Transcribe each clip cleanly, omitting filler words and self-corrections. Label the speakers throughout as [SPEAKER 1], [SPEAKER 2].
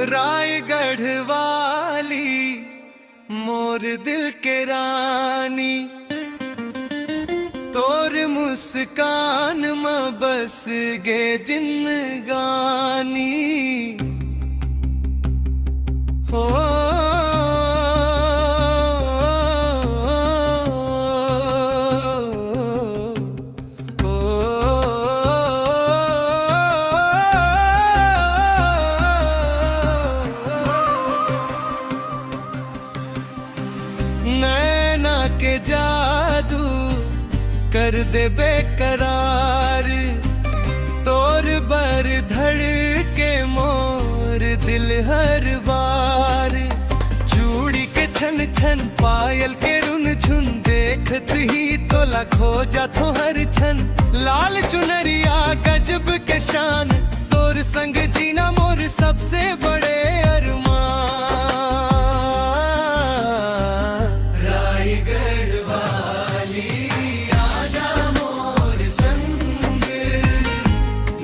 [SPEAKER 1] रायगढ़ वाली मोर दिल के रानी, तोर मुस्कान में बस गे जिंदगानी हो। नैना के जादू कर दे बेकरार, तोर बर धड़ के मोर दिल हर बार। चूड़ी के छन छन पायल के रुन झुन, देखत ही तोला खो जातो हर छन। लाल चुनरिया गजब के शान, तोर संग जीना मोर सबसे बड़े अरमान। रायगढ़ वाली आजा मोर संग,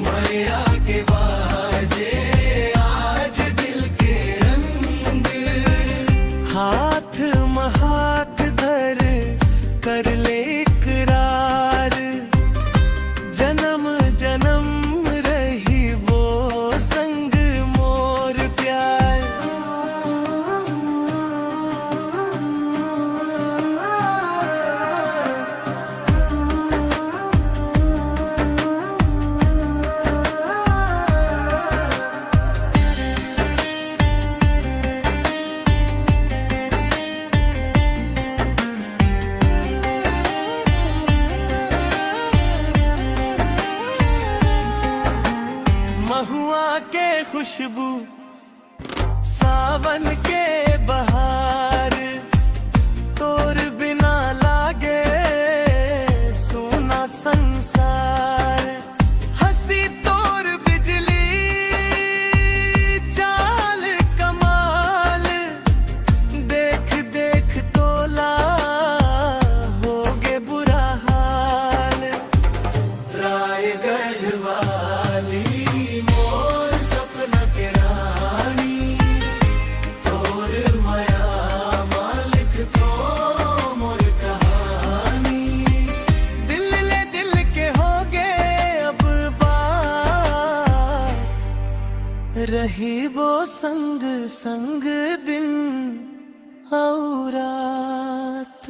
[SPEAKER 1] मैया के बाजे आज दिल के रंग। हाथ में हाथ धर कर ले इकरार, जन्म जन्म रही वो संग मोर प्यार। महुआ के खुशबू, सावन के बहार, तोर बिना लागे सोना संसार। हंसी तोर बिजली चाल कमाल, देख देख तोला होगे बुरा हाल। रायगढ़ वाली मोर सपना के रानी, तोर माया मालिक तो मोर कहानी। दिल ले दिल के हो गए अब बात, रही वो संग संग दिन और रात।